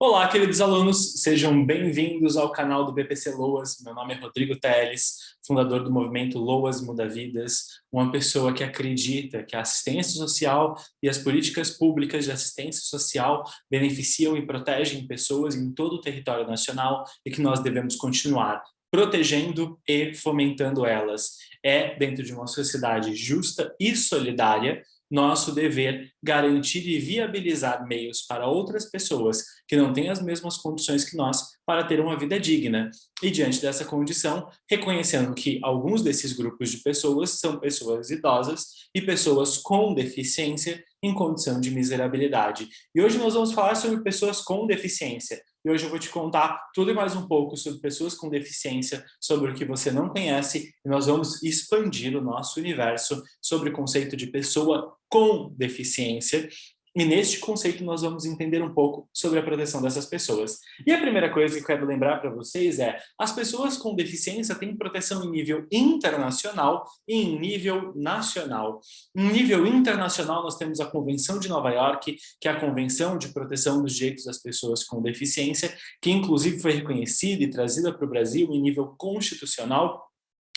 Olá, queridos alunos, sejam bem-vindos ao canal do BPC Loas. Meu nome é Rodrigo Teles, fundador do movimento Loas Muda Vidas, uma pessoa que acredita que a assistência social e as políticas públicas de assistência social beneficiam e protegem pessoas em todo o território nacional e que nós devemos continuar protegendo e fomentando elas. É, dentro de uma sociedade justa e solidária, nosso dever garantir e viabilizar meios para outras pessoas que não têm as mesmas condições que nós para ter uma vida digna. E diante dessa condição, reconhecendo que alguns desses grupos de pessoas são pessoas idosas e pessoas com deficiência em condição de miserabilidade. E hoje nós vamos falar sobre pessoas com deficiência. E hoje eu vou te contar tudo e mais um pouco sobre pessoas com deficiência, sobre o que você não conhece, e nós vamos expandir o nosso universo sobre o conceito de pessoa com deficiência. E neste conceito nós vamos entender um pouco sobre a proteção dessas pessoas. E a primeira coisa que eu quero lembrar para vocês é: as pessoas com deficiência têm proteção em nível internacional e em nível nacional. Em nível internacional nós temos a Convenção de Nova York, que é a Convenção de Proteção dos Direitos das Pessoas com Deficiência, que inclusive foi reconhecida e trazida para o Brasil em nível constitucional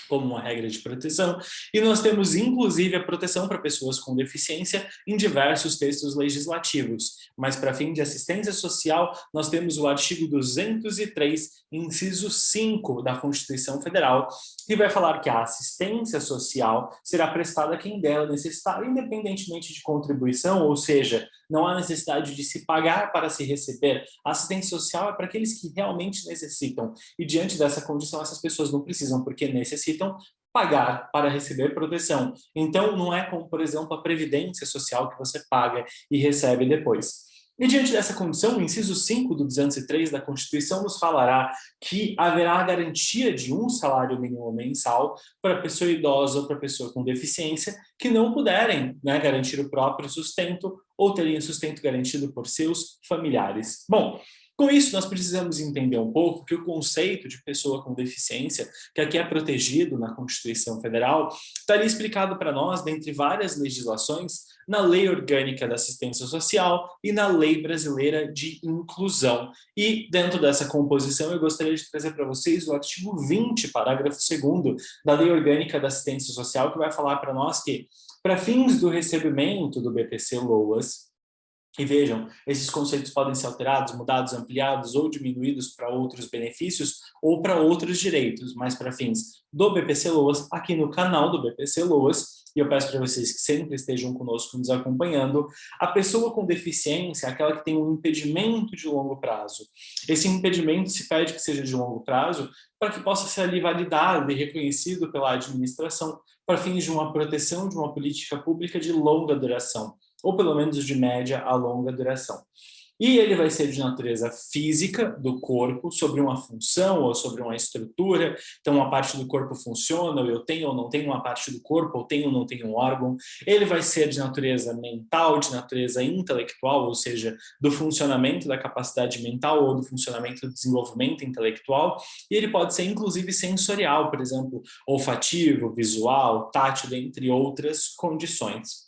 como uma regra de proteção, e nós temos inclusive a proteção para pessoas com deficiência em diversos textos legislativos, mas para fim de assistência social nós temos o artigo 203, inciso 5 da Constituição Federal, que vai falar que a assistência social será prestada a quem dela necessitar, independentemente de contribuição, ou seja, não há necessidade de se pagar para se receber. A assistência social é para aqueles que realmente necessitam, e diante dessa condição essas pessoas não precisam, porque necessitam pagar para receber proteção. Então não é como, por exemplo, a previdência social que você paga e recebe depois. E diante dessa condição, o inciso 5 do 203 da Constituição nos falará que haverá garantia de um salário mínimo mensal para pessoa idosa ou para pessoa com deficiência que não puderem, né, garantir o próprio sustento ou terem sustento garantido por seus familiares. Bom, com isso, nós precisamos entender um pouco que o conceito de pessoa com deficiência, que aqui é protegido na Constituição Federal, está ali explicado para nós, dentre várias legislações, na Lei Orgânica da Assistência Social e na Lei Brasileira de Inclusão. E dentro dessa composição, eu gostaria de trazer para vocês o artigo 20, parágrafo 2º da Lei Orgânica da Assistência Social, que vai falar para nós que, para fins do recebimento do BPC-LOAS, e vejam, esses conceitos podem ser alterados, mudados, ampliados ou diminuídos para outros benefícios ou para outros direitos, mas para fins do BPC-LOAS, aqui no canal do BPC-LOAS, e eu peço para vocês que sempre estejam conosco nos acompanhando, a pessoa com deficiência é aquela que tem um impedimento de longo prazo. Esse impedimento se pede que seja de longo prazo para que possa ser ali validado e reconhecido pela administração para fins de uma proteção de uma política pública de longa duração, ou pelo menos de média a longa duração. E ele vai ser de natureza física do corpo, sobre uma função ou sobre uma estrutura. Então, uma parte do corpo funciona, ou eu tenho ou não tenho uma parte do corpo, ou tenho ou não tenho um órgão. Ele vai ser de natureza mental, de natureza intelectual, ou seja, do funcionamento da capacidade mental ou do funcionamento do desenvolvimento intelectual. E ele pode ser, inclusive, sensorial, por exemplo, olfativo, visual, tátil, entre outras condições.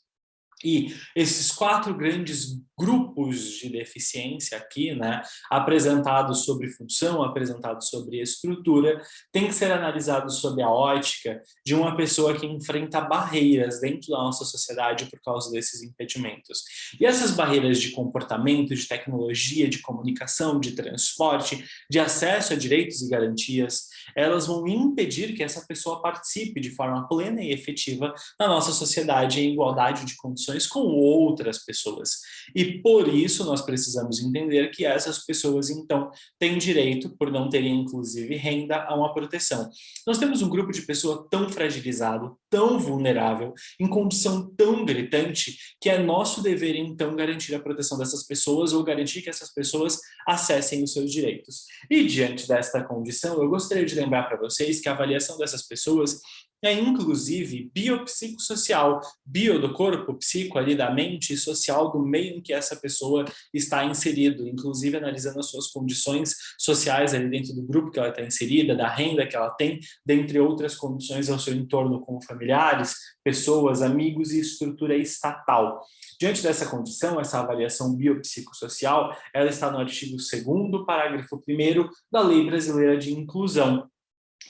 E esses 4 grandes grupos de deficiência aqui, né, apresentados sobre função, apresentados sobre estrutura, tem que ser analisados sob a ótica de uma pessoa que enfrenta barreiras dentro da nossa sociedade por causa desses impedimentos. E essas barreiras de comportamento, de tecnologia, de comunicação, de transporte, de acesso a direitos e garantias, elas vão impedir que essa pessoa participe de forma plena e efetiva na nossa sociedade em igualdade de condições com outras pessoas. E por isso nós precisamos entender que essas pessoas, então, têm direito, por não terem inclusive renda, a uma proteção. Nós temos um grupo de pessoa tão fragilizado, tão vulnerável, em condição tão gritante, que é nosso dever, então, garantir a proteção dessas pessoas ou garantir que essas pessoas acessem os seus direitos. E diante desta condição, eu gostaria de lembrar para vocês que a avaliação dessas pessoas é inclusive biopsicossocial, bio do corpo, psico ali da mente, e social do meio em que essa pessoa está inserido, inclusive analisando as suas condições sociais ali dentro do grupo que ela está inserida, da renda que ela tem, dentre outras condições ao seu entorno como familiares, pessoas, amigos e estrutura estatal. Diante dessa condição, essa avaliação biopsicossocial, ela está no artigo 2º, parágrafo 1º da Lei Brasileira de Inclusão,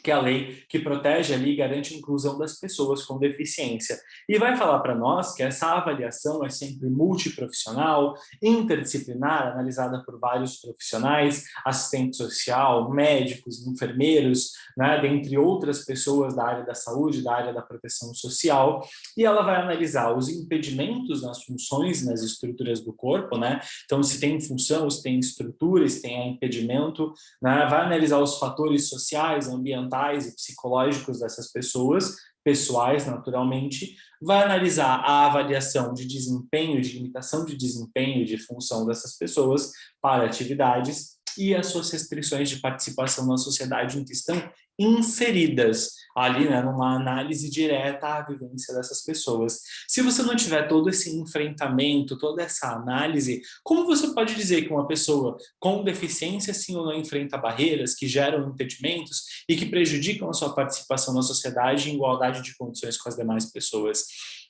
que é a lei que protege ali e garante a inclusão das pessoas com deficiência. E vai falar para nós que essa avaliação é sempre multiprofissional, interdisciplinar, analisada por vários profissionais, assistente social, médicos, enfermeiros, né, dentre outras pessoas da área da saúde, da área da proteção social, e ela vai analisar os impedimentos nas funções, nas estruturas do corpo, né? Então, se tem função, se tem estrutura, se tem impedimento, né? Vai analisar os fatores sociais, ambientais e psicológicos dessas pessoas, pessoais naturalmente, vai analisar a avaliação de desempenho, de limitação de desempenho de função dessas pessoas para atividades e as suas restrições de participação na sociedade em que estão inseridas ali, né, numa análise direta à vivência dessas pessoas. Se você não tiver todo esse enfrentamento, toda essa análise, como você pode dizer que uma pessoa com deficiência sim ou não enfrenta barreiras que geram impedimentos e que prejudicam a sua participação na sociedade em igualdade de condições com as demais pessoas?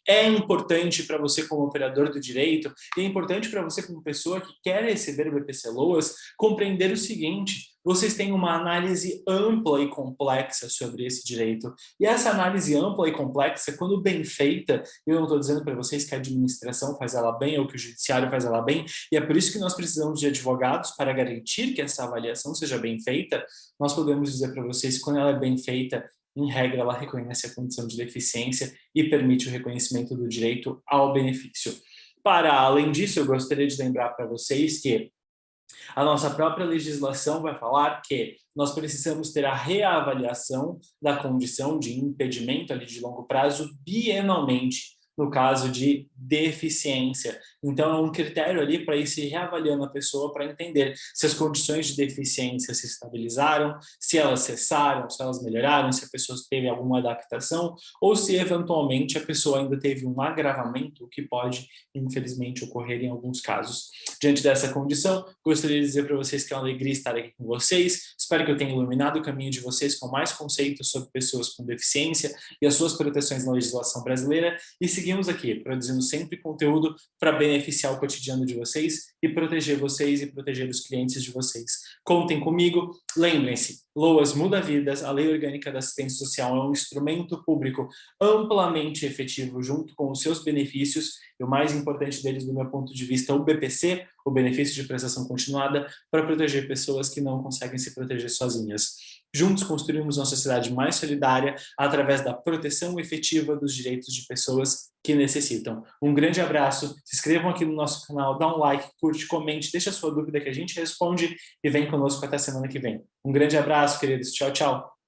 É importante para você como operador do direito e é importante para você como pessoa que quer receber o BPC Loas compreender o seguinte: vocês têm uma análise ampla e complexa sobre esse direito. E essa análise ampla e complexa, quando bem feita, eu não estou dizendo para vocês que a administração faz ela bem ou que o judiciário faz ela bem, e é por isso que nós precisamos de advogados para garantir que essa avaliação seja bem feita. Nós podemos dizer para vocês que quando ela é bem feita, em regra, ela reconhece a condição de deficiência e permite o reconhecimento do direito ao benefício. Para além disso, eu gostaria de lembrar para vocês que a nossa própria legislação vai falar que nós precisamos ter a reavaliação da condição de impedimento ali de longo prazo bienalmente, no caso de deficiência. Então, é um critério ali para ir se reavaliando a pessoa para entender se as condições de deficiência se estabilizaram, se elas cessaram, se elas melhoraram, se a pessoa teve alguma adaptação ou se, eventualmente, a pessoa ainda teve um agravamento, o que pode, infelizmente, ocorrer em alguns casos. Diante dessa condição, gostaria de dizer para vocês que é uma alegria estar aqui com vocês. Espero que eu tenha iluminado o caminho de vocês com mais conceitos sobre pessoas com deficiência e as suas proteções na legislação brasileira. E seguimos aqui, produzindo sempre conteúdo para beneficiar o cotidiano de vocês e proteger os clientes de vocês. Contem comigo. Lembrem-se, Loas muda vidas. A Lei Orgânica da Assistência Social é um instrumento público amplamente efetivo junto com os seus benefícios, e o mais importante deles, do meu ponto de vista, é o BPC, o benefício de prestação continuada, para proteger pessoas que não conseguem se proteger sozinhas. Juntos construímos uma sociedade mais solidária através da proteção efetiva dos direitos de pessoas que necessitam. Um grande abraço, se inscrevam aqui no nosso canal, dá um like, curte, comente, deixa a sua dúvida que a gente responde e vem conosco até a semana que vem. Um grande abraço, queridos. Tchau, tchau.